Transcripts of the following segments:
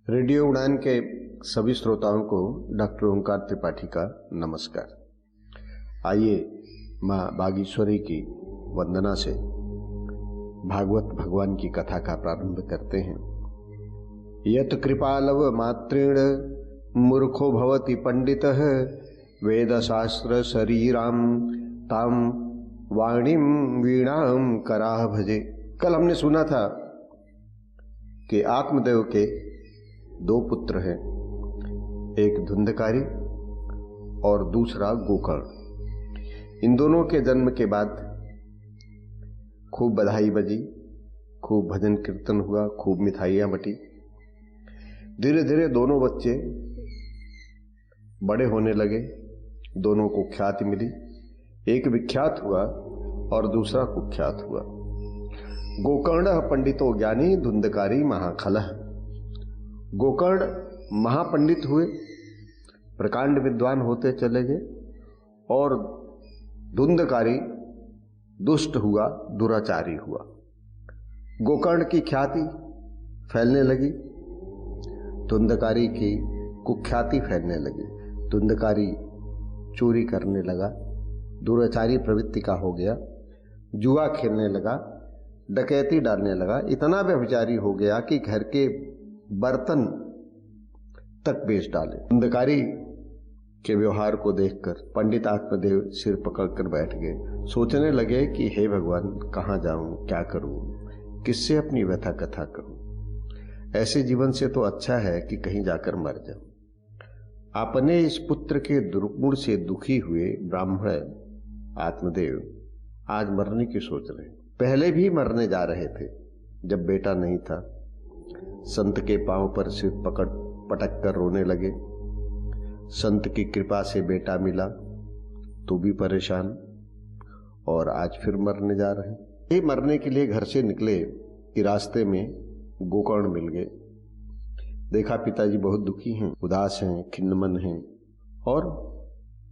Radio उड़ान के सभी श्रोताओं को डॉक्टर ओंकार त्रिपाठी का नमस्कार। आइए माँ बागेश्वरी की वंदना से भागवत भगवान की कथा का प्रारंभ करते हैं। यत कृपालव मात्रेण मूर्खो भवति पंडितः वेद शास्त्र शरीराम ताम वाणीम वीणाम कराह भजे। कल हमने सुना था कि आत्मदेव के दो पुत्र हैं, एक धुंधकारी और दूसरा गोकर्ण। इन दोनों के जन्म के बाद खूब बधाई बजी, खूब भजन कीर्तन हुआ, खूब मिठाइयां बटी। धीरे धीरे दोनों बच्चे बड़े होने लगे, दोनों को ख्याति मिली। एक विख्यात हुआ और दूसरा कुख्यात हुआ। गोकर्ण पंडितो ज्ञानी धुंधकारी महाखलः। गोकर्ण महापंडित हुए, प्रकांड विद्वान होते चले गए और धुंधकारी दुष्ट हुआ, दुराचारी हुआ। गोकर्ण की ख्याति फैलने लगी, धुंधकारी की कुख्याति फैलने लगी। धुंधकारी चोरी करने लगा, दुराचारी प्रवृत्ति का हो गया, जुआ खेलने लगा, डकैती डालने लगा, इतना व्यभिचारी हो गया कि घर के बर्तन तक बेच डाले। धुंधकारी के व्यवहार को देखकर पंडित आत्मदेव सिर पकड़कर बैठ गए। सोचने लगे कि हे भगवान, कहाँ जाऊं, क्या करूं, किससे अपनी व्यथा कथा करूं। ऐसे जीवन से तो अच्छा है कि कहीं जाकर मर जाऊं। अपने इस पुत्र के दुर्गुण से दुखी हुए ब्राह्मण आत्मदेव आज मरने की सोच रहे। पहले भी मरने जा रहे थे जब बेटा नहीं था। संत के पांव पर सिर पटक कर रोने लगे। संत की कृपा से बेटा मिला तो भी परेशान, और आज फिर मरने जा रहे हैं। ये मरने के लिए घर से निकले कि रास्ते में गोकर्ण मिल गए। देखा पिताजी बहुत दुखी हैं, उदास हैं, खिन्नमन हैं और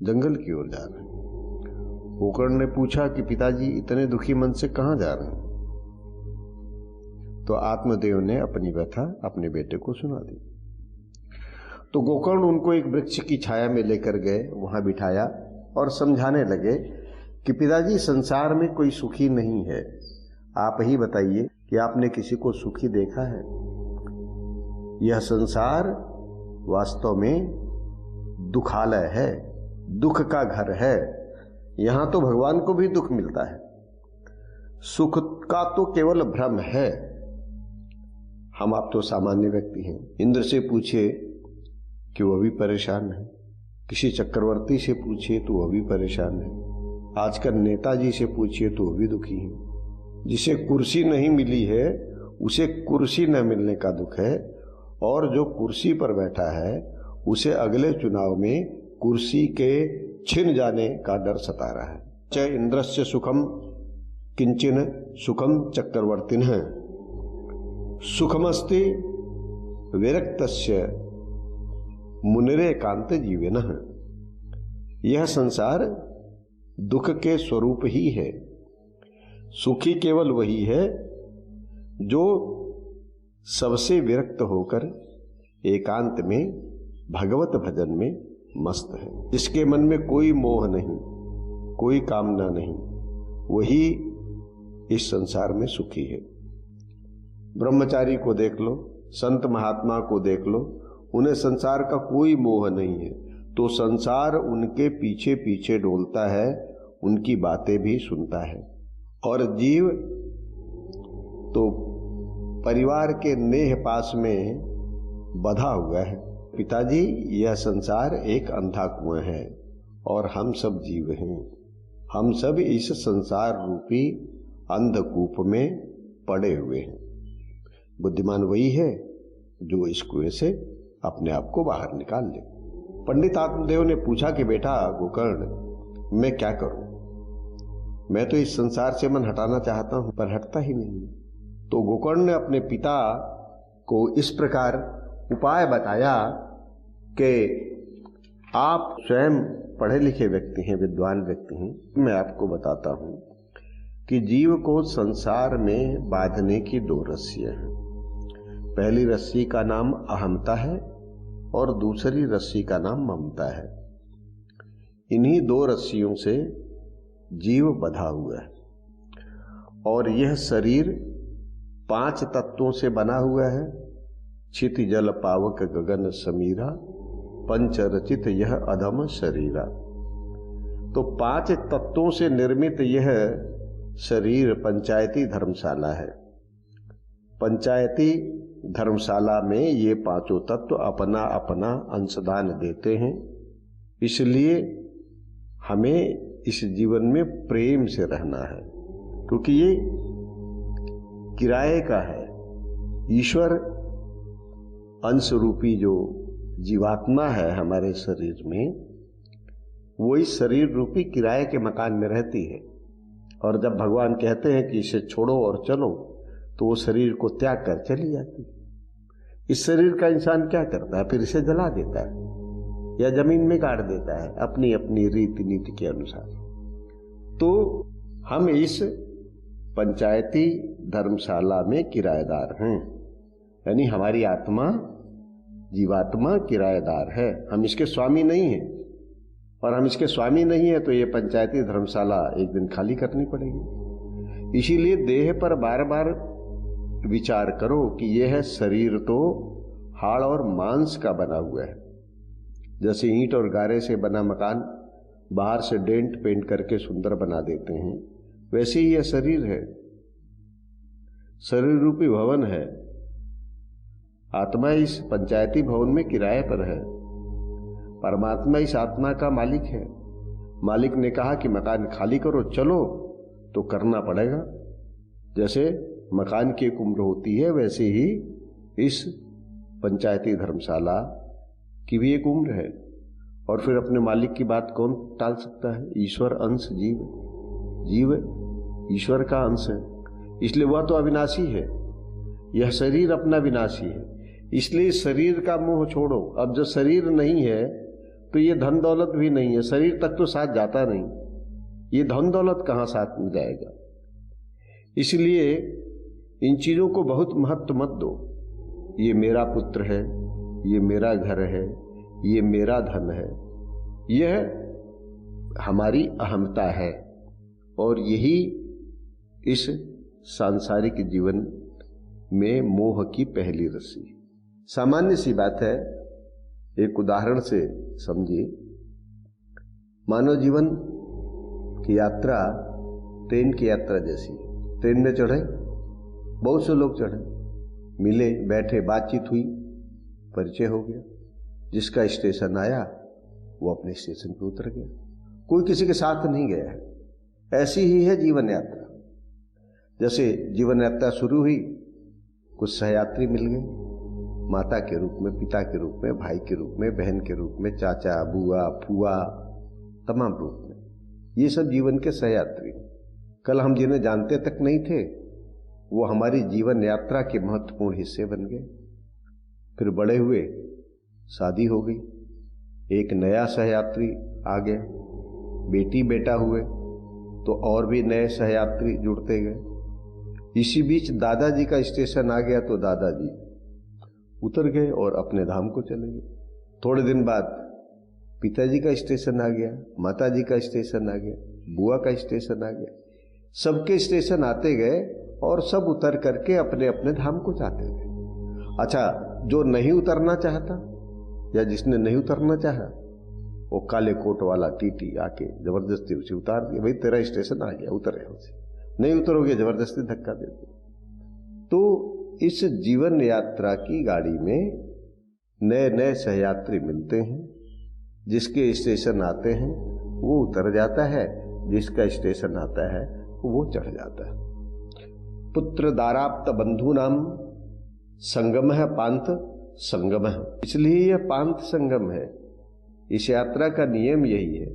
जंगल की ओर जा रहे हैं। गोकर्ण ने पूछा कि पिताजी इतने दुखी मन से कहाँ जा रहे हैं? तो आत्मदेव ने अपनी व्यथा अपने बेटे को सुना दी। तो गोकर्ण उनको एक वृक्ष की छाया में लेकर गए, वहां बिठाया और समझाने लगे कि पिताजी, संसार में कोई सुखी नहीं है। आप ही बताइए कि आपने किसी को सुखी देखा है? यह संसार वास्तव में दुखालय है, दुख का घर है। यहां तो भगवान को भी दुख मिलता है। सुख का तो केवल भ्रम है। हम आप तो सामान्य व्यक्ति हैं। इंद्र से पूछिए कि वह भी परेशान है, किसी चक्रवर्ती से पूछिए तो वह भी परेशान है, आजकल नेताजी से पूछिए तो वह भी दुखी है। जिसे कुर्सी नहीं मिली है उसे कुर्सी न मिलने का दुख है, और जो कुर्सी पर बैठा है उसे अगले चुनाव में कुर्सी के छिन जाने का डर सता रहा है। च इंद्रस्य सुखम किंचन सुखम चक्रवर्तिनः सुखमस्ति विरक्तस्य मुनिरेकांत जीविनः। यह संसार दुख के स्वरूप ही है। सुखी केवल वही है जो सबसे विरक्त होकर एकांत में भगवत भजन में मस्त है, जिसके मन में कोई मोह नहीं, कोई कामना नहीं, वही इस संसार में सुखी है। ब्रह्मचारी को देख लो, संत महात्मा को देख लो, उन्हें संसार का कोई मोह नहीं है, तो संसार उनके पीछे पीछे डोलता है, उनकी बातें भी सुनता है। और जीव तो परिवार के नेह पास में बंधा हुआ है। पिताजी, यह संसार एक अंधा कुआं है और हम सब जीव हैं। हम सब इस संसार रूपी अंधकूप में पड़े हुए हैं। बुद्धिमान वही है जो इस कुएं से अपने आप को बाहर निकाल ले। पंडित आत्मदेव ने पूछा कि बेटा गोकर्ण, मैं क्या करूं? मैं तो इस संसार से मन हटाना चाहता हूं पर हटता ही नहीं। तो गोकर्ण ने अपने पिता को इस प्रकार उपाय बताया कि आप स्वयं पढ़े लिखे व्यक्ति हैं, विद्वान व्यक्ति हैं। मैं आपको बताता हूं कि जीव को संसार में बांधने की दो रस्सियां हैं। पहली रस्सी का नाम अहमता है और दूसरी रस्सी का नाम ममता है। इन्हीं दो रस्सियों से जीव बंधा हुआ है और यह शरीर 5 तत्वों से बना हुआ है। क्षिति जल पावक गगन समीरा, पंच रचित यह अधम शरीरा। तो 5 तत्वों से निर्मित यह शरीर पंचायती धर्मशाला है। पंचायती धर्मशाला में ये 5 तत्व अपना अपना अंशदान देते हैं। इसलिए हमें इस जीवन में प्रेम से रहना है, क्योंकि ये किराए का है। ईश्वर अंश रूपी जो जीवात्मा है हमारे शरीर में, वो इस शरीर रूपी किराए के मकान में रहती है। और जब भगवान कहते हैं कि इसे छोड़ो और चलो, तो वो शरीर को त्याग कर चली जाती है। इस शरीर का इंसान क्या करता है? फिर इसे जला देता है या जमीन में गाड़ देता है अपनी अपनी रीति नीति के अनुसार। तो हम इस पंचायती धर्मशाला में किराएदार हैं, यानी हमारी आत्मा जीवात्मा किराएदार है, हम इसके स्वामी नहीं हैं। और हम इसके स्वामी नहीं है तो ये पंचायती धर्मशाला एक दिन खाली करनी पड़ेगी। इसीलिए देह पर बार बार विचार करो कि यह है शरीर तो हाड़ और मांस का बना हुआ है। जैसे ईंट और गारे से बना मकान बाहर से डेंट पेंट करके सुंदर बना देते हैं, वैसे ही यह शरीर है, शरीर रूपी भवन है। आत्मा इस पंचायती भवन में किराए पर है। परमात्मा इस आत्मा का मालिक है। मालिक ने कहा कि मकान खाली करो, चलो, तो करना पड़ेगा। जैसे मकान की एक उम्र होती है, वैसे ही इस पंचायती धर्मशाला की भी एक उम्र है। और फिर अपने मालिक की बात कौन टाल सकता है? ईश्वर अंश जीव, जीव ईश्वर का अंश है, इसलिए वह तो अविनाशी है। यह शरीर अपना विनाशी है, इसलिए शरीर का मोह छोड़ो। अब जो शरीर नहीं है तो ये धन दौलत भी नहीं है, शरीर तक तो साथ जाता नहीं, ये धन दौलत कहाँ साथ में जाएगा। इसलिए इन चीजों को बहुत महत्व मत दो। ये मेरा पुत्र है, ये मेरा घर है, ये मेरा धन है, यह हमारी अहमता है। और यही इस सांसारिक जीवन में मोह की पहली रस्सी। सामान्य सी बात है, एक उदाहरण से समझिए। मानव जीवन की यात्रा ट्रेन की यात्रा जैसी। ट्रेन में चढ़े, बहुत से लोग चढ़े, मिले, बैठे, बातचीत हुई, परिचय हो गया। जिसका स्टेशन आया वो अपने स्टेशन पर उतर गया, कोई किसी के साथ नहीं गया है। ऐसी ही है जीवन यात्रा। जैसे जीवन यात्रा शुरू हुई, कुछ सहयात्री मिल गए, माता के रूप में, पिता के रूप में, भाई के रूप में, बहन के रूप में, चाचा, बुआ, फुआ, तमाम रूप में। ये सब जीवन के सहयात्री। कल हम जिन्हें जानते तक नहीं थे, वो हमारी जीवन यात्रा के महत्वपूर्ण हिस्से बन गए। फिर बड़े हुए, शादी हो गई, एक नया सहयात्री आ गया, बेटी बेटा हुए तो और भी नए सहयात्री जुड़ते गए। इसी बीच दादाजी का स्टेशन आ गया तो दादाजी उतर गए और अपने धाम को चले गए। थोड़े दिन बाद पिताजी का स्टेशन आ गया, माताजी का स्टेशन आ गया, बुआ का स्टेशन आ गया। सबके स्टेशन आते गए और सब उतर करके अपने अपने धाम को जाते गए। अच्छा, जो नहीं उतरना चाहता या जिसने नहीं उतरना चाहा, वो काले कोट वाला टीटी आके जबरदस्ती उसे उतार दिया। भाई तेरा स्टेशन आ गया, उतर यहाँ से, नहीं उतरोगे जबरदस्ती धक्का दे दो। तो इस जीवन यात्रा की गाड़ी में नए नए सहयात्री मिलते हैं। जिसके स्टेशन आते हैं वो उतर जाता है, जिसका स्टेशन आता है वो चढ़ जाता है। पुत्र दाराप्त बंधु नाम संगम है पांत संगम है, इसलिए यह पांत संगम है। इस यात्रा का नियम यही है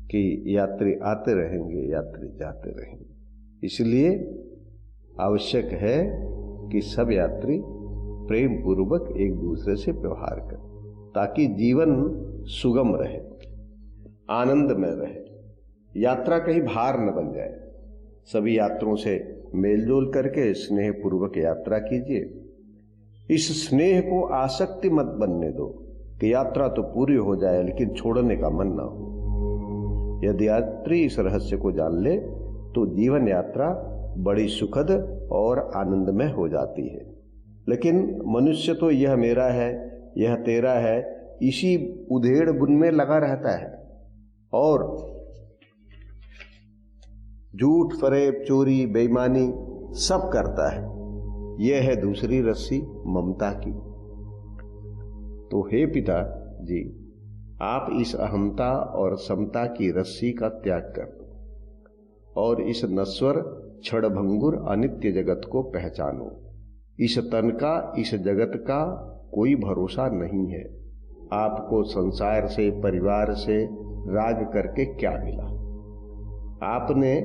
कि यात्री आते रहेंगे, यात्री जाते रहेंगे। इसलिए आवश्यक है कि सब यात्री प्रेम पूर्वक एक दूसरे से व्यवहार करें, ताकि जीवन सुगम रहे, आनंद में रहे, यात्रा कहीं भार न बन जाए। सभी यात्रियों से मेलजोल करके स्नेह पूर्वक यात्रा कीजिए। इस स्नेह को आसक्ति मत बनने दो कि यात्रा तो पूरी हो जाए लेकिन छोड़ने का मन ना हो। यदि यात्री इस रहस्य को जान ले तो जीवन यात्रा बड़ी सुखद और आनंदमय हो जाती है। लेकिन मनुष्य तो यह मेरा है, यह तेरा है, इसी उधेड़ बुन में लगा रहता है और झूठ, फरेब, चोरी, बेईमानी सब करता है। यह है दूसरी रस्सी ममता की। तो हे पिता जी, आप इस अहमता और समता की रस्सी का त्याग कर दो और इस नश्वर, क्षणभंगुर, अनित्य जगत को पहचानो। इस तन का, इस जगत का कोई भरोसा नहीं है। आपको संसार से, परिवार से राग करके क्या मिला? आपने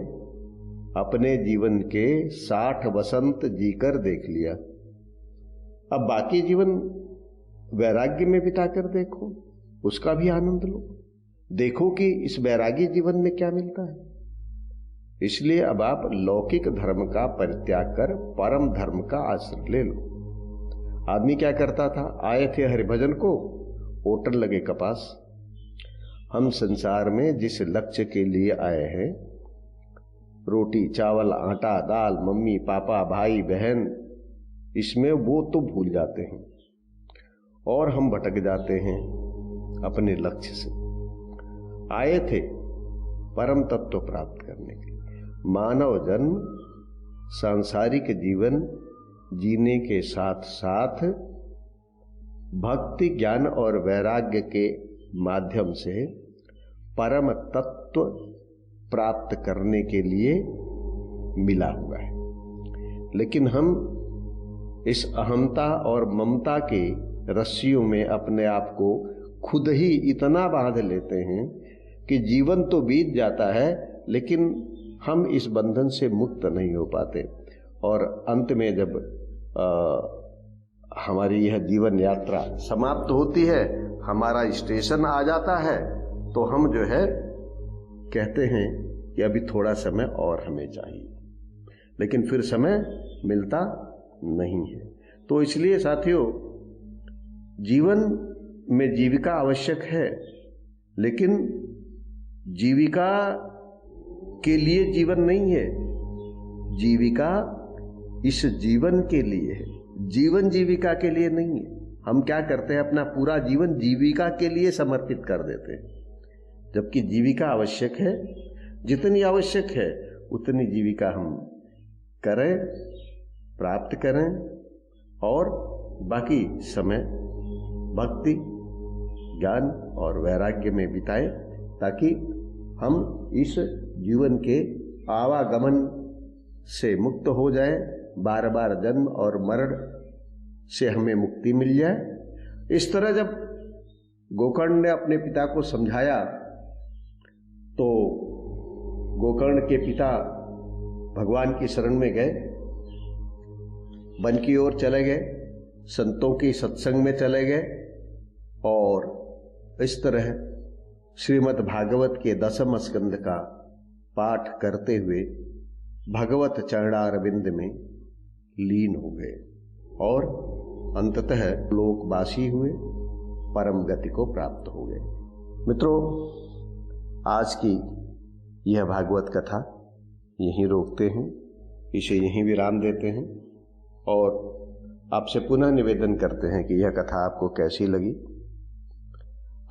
अपने जीवन के 60 वसंत जीकर देख लिया। अब बाकी जीवन वैराग्य में बिताकर देखो, उसका भी आनंद लो। देखो कि इस वैरागी जीवन में क्या मिलता है। इसलिए अब आप लौकिक धर्म का परित्याग कर परम धर्म का आश्रय ले लो। आदमी क्या करता था? आए थे हरिभजन को, होटल लगे कपास। हम संसार में जिस लक्ष्य के लिए आए हैं, रोटी, चावल, आटा, दाल, मम्मी, पापा, भाई, बहन, इसमें वो तो भूल जाते हैं और हम भटक जाते हैं अपने लक्ष्य से। आए थे परम तत्व प्राप्त करने के लिए। मानव जन्म सांसारिक जीवन जीने के साथ साथ भक्ति, ज्ञान और वैराग्य के माध्यम से परम तत्व प्राप्त करने के लिए मिला हुआ है। लेकिन हम इस अहमता और ममता के रस्सियों में अपने आप को खुद ही इतना बांध लेते हैं कि जीवन तो बीत जाता है लेकिन हम इस बंधन से मुक्त नहीं हो पाते। और अंत में जब हमारी यह जीवन यात्रा समाप्त होती है, हमारा स्टेशन आ जाता है, तो हम जो है कहते हैं कि अभी थोड़ा समय और हमें चाहिए, लेकिन फिर समय मिलता नहीं है। तो इसलिए साथियों, जीवन में जीविका आवश्यक है, लेकिन जीविका के लिए जीवन नहीं है। जीविका इस जीवन के लिए है, जीवन जीविका के लिए नहीं है। हम क्या करते हैं? अपना पूरा जीवन जीविका के लिए समर्पित कर देते हैं, जबकि जीविका आवश्यक है। जितनी आवश्यक है उतनी जीविका हम करें, प्राप्त करें और बाकी समय भक्ति, ज्ञान और वैराग्य में बिताएं, ताकि हम इस जीवन के आवागमन से मुक्त हो जाए, बार बार जन्म और मरण से हमें मुक्ति मिल जाए। इस तरह जब गोकर्ण ने अपने पिता को समझाया तो गोकर्ण के पिता भगवान की शरण में गए, वन की ओर चले गए, संतों के सत्संग में चले गए और इस तरह श्रीमद् भागवत के 10वें स्कंद का पाठ करते हुए भगवत चरणारविंद में लीन हो गए और अंततः लोकवासी हुए, परम गति को प्राप्त हो गए। मित्रों, आज की यह भागवत कथा यहीं रोकते हैं, इसे यहीं विराम देते हैं और आपसे पुनः निवेदन करते हैं कि यह कथा आपको कैसी लगी।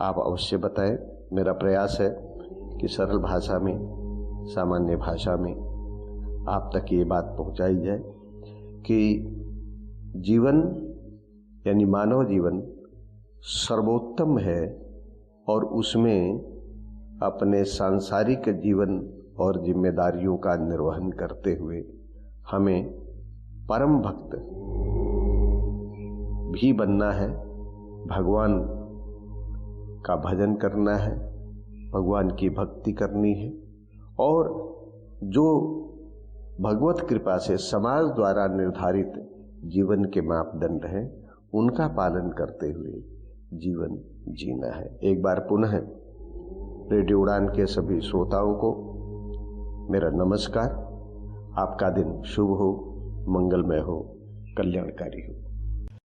आप अवश्य बताएं। मेरा प्रयास है कि सरल भाषा में, सामान्य भाषा में आप तक ये बात पहुंचाई जाए कि जीवन यानी मानव जीवन सर्वोत्तम है और उसमें अपने सांसारिक जीवन और जिम्मेदारियों का निर्वहन करते हुए हमें परम भक्त भी बनना है, भगवान का भजन करना है, भगवान की भक्ति करनी है और जो भगवत कृपा से समाज द्वारा निर्धारित जीवन के मापदंड हैं उनका पालन करते हुए जीवन जीना है। एक बार पुनः रेडियो उड़ान के सभी श्रोताओं को मेरा नमस्कार। आपका दिन शुभ हो, मंगलमय हो, कल्याणकारी हो।